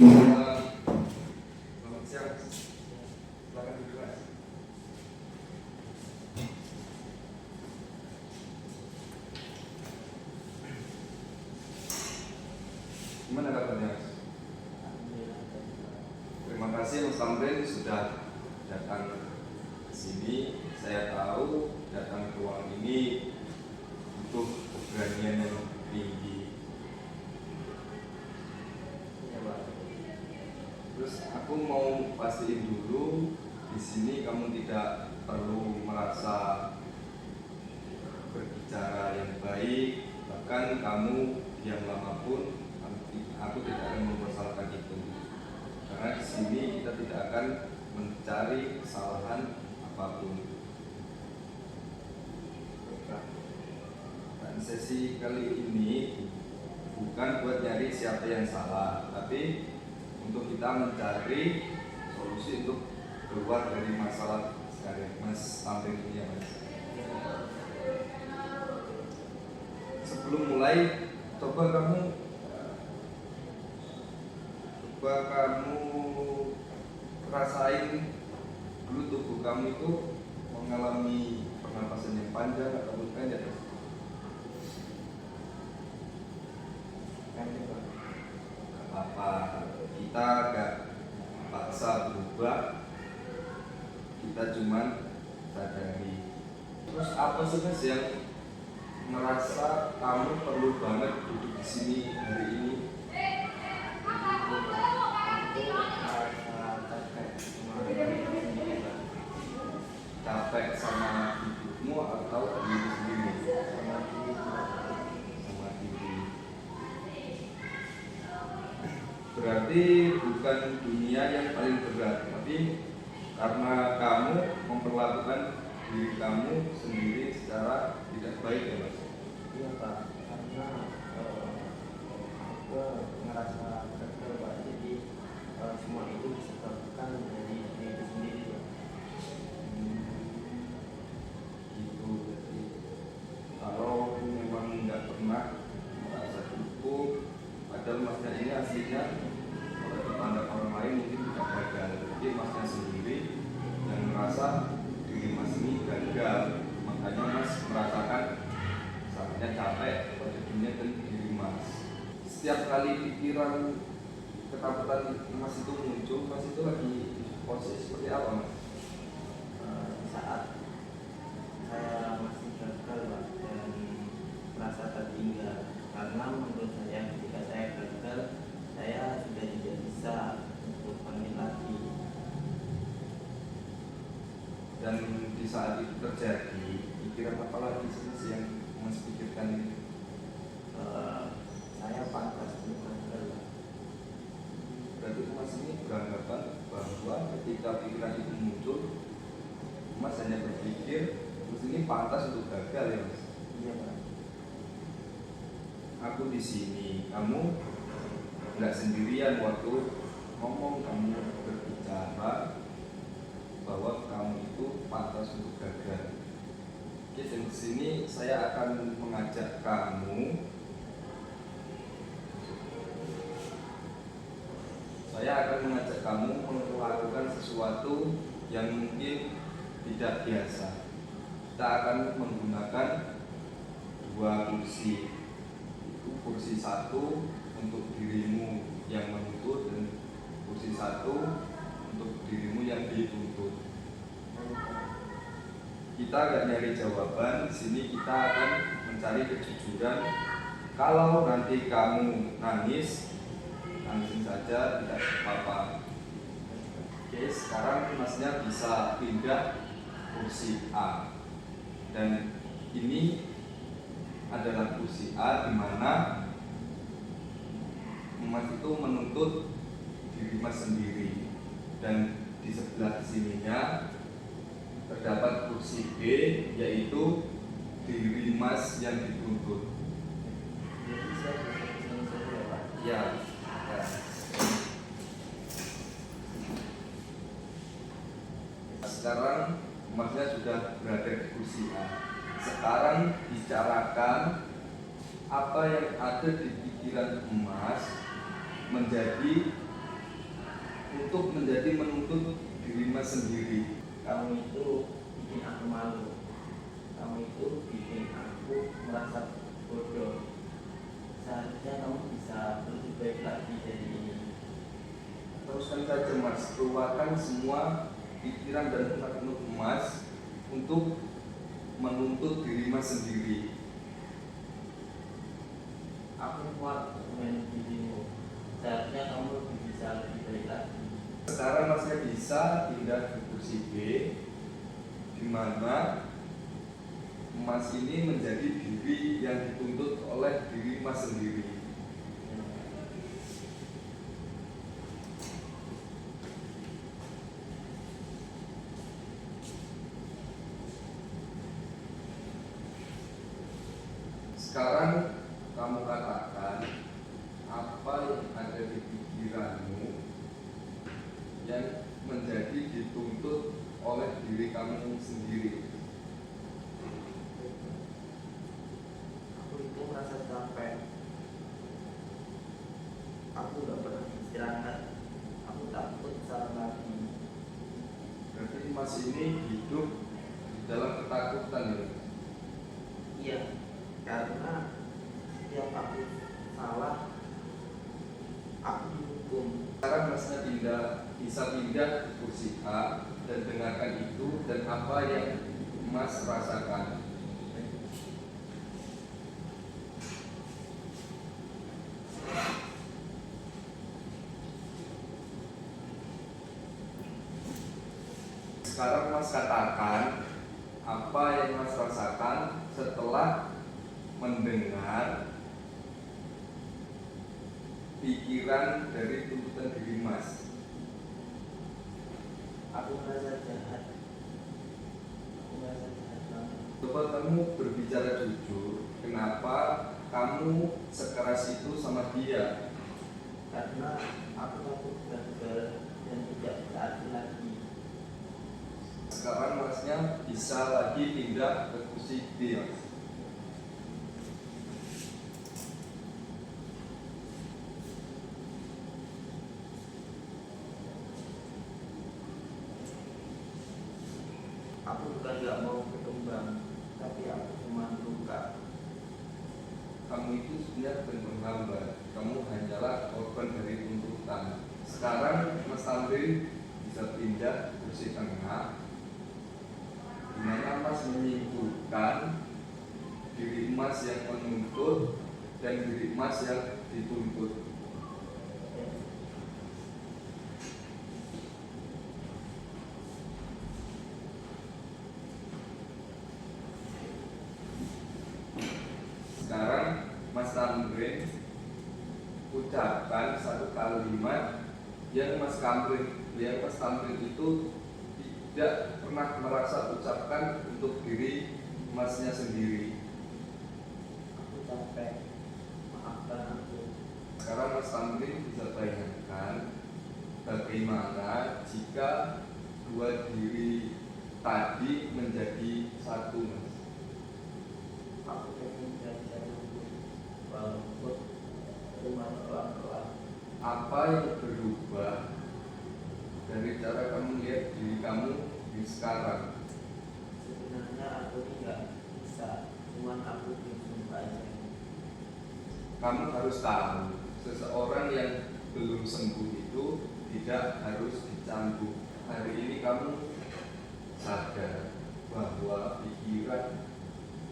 Selamat siang. Silakan duduk, Mas. Gimana kabarnya, Mas? Terima kasih Mas Tamrin sudah datang ke sini. Saya tahu datang ke ruang ini butuh keberanian yang tinggi. Terus aku mau pastiin dulu, di sini kamu tidak perlu merasa berbicara yang baik, bahkan kamu diam lama pun aku tidak akan mempersalahkan itu. Karena di sini kita tidak akan mencari kesalahan apapun. Dan sesi kali ini bukan buat nyari siapa yang salah, tapi untuk kita mencari solusi untuk keluar dari masalah sekarang. Mas Tamrin ini ya, Mas. Sebelum mulai, coba kamu rasain dulu tubuh kamu itu mengalami pernapasan yang panjang ataupun pendek. Gak apa-apa, kita gak paksa berubah, kita cuman sadari. Terus apa sih Mas yang merasa kamu perlu banget duduk di sini hari ini? Capek sama hidupmu atau diri sendiri? Sama diri. Berarti bukan dunia yang paling berat, tapi karena kamu memperlakukan diri kamu sendiri secara tidak baik ya Mas? Iya Pak, karena aku ngerasa gagal Pak, jadi semua itu disebabkan dari diri sendiri Pak. Gitu, jadi kalau memang nggak pernah merasa cukup, padahal Masnya ini aslinya kalau dipandang orang lain mungkin tidak gagal, tapi Masnya sendiri yang merasa diri Mas ini gagal, makanya Mas merasakan saatnya capek pada dunia dan diri Mas. Setiap kali pikiran ketakutan Mas itu muncul, Mas itu lagi posisi seperti apa Mas? Saat saya masih gagal Pak dan merasa tertinggal, karena menurut saya ketika saya gagal, saya sudah tidak bisa untuk bangkit lagi. Dan di saat itu terjadi, pikiran apa lagi sih yang Mas pikirkan ini? Saya pantas untuk gagal Pak. Berarti Mas ini beranggapan bahwa ketika pikiran itu muncul, Mas hanya berpikir terus ini pantas untuk gagal ya Mas? Iya Pak. Aku di sini, kamu nggak sendirian waktu ngomong, kamu berbicara bahwa kamu itu pantas untuk gagal. Oke, dan di sini saya akan mengajak kamu. Saya akan mengajak kamu melakukan sesuatu yang mungkin tidak biasa. Kita akan menggunakan dua kursi. Itu kursi satu untuk dirimu yang menuntut dan kursi satu untuk dirimu yang dituntut. Kita gak nyari jawaban, di sini kita akan mencari kejujuran. Kalau nanti kamu nangis, nangisin saja, tidak apa-apa. Oke, sekarang Masnya bisa pindah kursi A. Dan ini adalah kursi A di mana Mas itu menuntut diri Mas sendiri. Dan di sebelah sininya terdapat kursi B, yaitu diri Mas yang dituntut. Jadi saya bisa kesini saja ya Pak. Ya. Sekarang Masnya sudah berada di kursi A. Sekarang bicarakan apa yang ada di pikiran Mas menjadi untuk menjadi menuntut diri Mas sendiri? Kamu itu bikin aku malu. Kamu itu bikin aku merasa bodoh. Seharusnya kamu bisa lebih baik lagi dari ini. Teruskan saja Mas, keluarkan semua pikiran dan unek-unek Mas untuk menuntut diri Mas sendiri. Aku kuat dengan dirimu. Seharusnya kamu bisa lebih baik lagi. Sekarang Masnya bisa pindah ke kursi B, di mana Mas ini menjadi diri yang dituntut oleh diri Mas sendiri. Sekarang kamu katakan apa yang ada di pikiranmu yang menjadi dituntut oleh diri kamu sendiri. Aku itu merasa capek. Aku gak pernah istirahat. Aku takut salah lagi. Berarti Mas ini hidup di dalam ketakutan ya? Iya, karena setiap aku salah, aku dihukum. Sekarang Masnya bisa pindah ke kursi A dan dengarkan itu dan apa yang Mas rasakan. Sekarang Mas katakan apa yang Mas rasakan setelah mendengar pikiran dari tuntutan diri Mas. Aku merasa jahat. Aku merasa jahat banget. Coba kamu berbicara jujur, kenapa kamu sekeras itu sama dia? Karena aku takut gagal dan tidak berarti lagi. Sekarang Masnya bisa lagi pindah ke kursi B, Mas. Aku bukan gak mau berkembang, tapi aku cuma luka. Kamu itu sebenarnya bukan penghambat, kamu hanyalah korban dari tuntutan. Sekarang Mas Tamrin bisa pindah kursi tengah, di mana Mas menyimpulkan diri Mas yang menuntut dan diri Mas yang dituntut. Sekarang Mas Tamrin ucapkan satu kalimat yang Mas Tamrin itu tidak pernah merasa ucapkan untuk diri Masnya sendiri. Aku capek, maafkan aku. Sekarang Mas Tamrin bisa bayangkan bagaimana jika dua diri tadi menjadi satu, Mas. Aku pengen belajar dulu, walaupun cuma pelan-pelan. Apa yang berubah dari cara kamu lihat diri kamu di sekarang? Sebenarnya aku tidak bisa, cuma aku belum sembuh aja. Kamu harus tahu, seseorang yang belum sembuh itu tidak harus dicambuk. Hari ini kamu sadar bahwa pikiran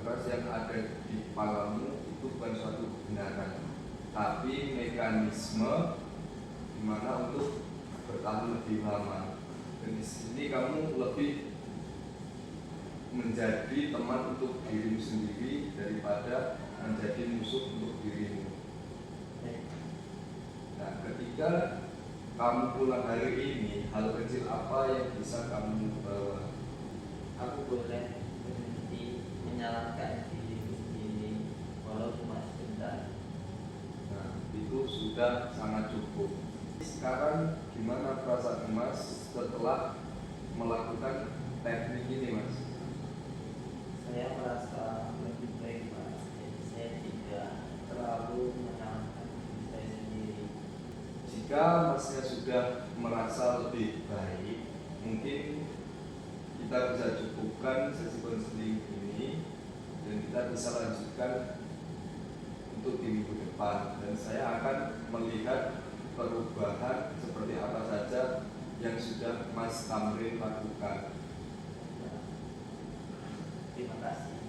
keras yang ada di kepalamu itu bukan suatu kebenaran, tapi mekanisme dimana untuk bertahan lebih lama. Dan di sini kamu lebih menjadi teman untuk dirimu sendiri daripada menjadi musuh untuk dirimu. Nah, ketika kamu pulang hari ini, hal kecil apa yang bisa kamu bawa? Aku boleh berhenti menyalahkan diriku sendiri, walau cuma sebentar. Nah, itu sudah sangat cukup. Sekarang gimana perasaan Mas setelah melakukan teknik ini, Mas? Saya merasa lebih baik, Mas. Jadi saya tidak terlalu menyalahkan diri saya sendiri. Jika Jika masnya sudah merasa lebih baik, mungkin kita bisa cukupkan sesi konseling ini dan kita bisa lanjutkan untuk di minggu depan, dan saya akan melihat perubahan seperti apa saja yang sudah Mas Tamrin lakukan. Terima kasih.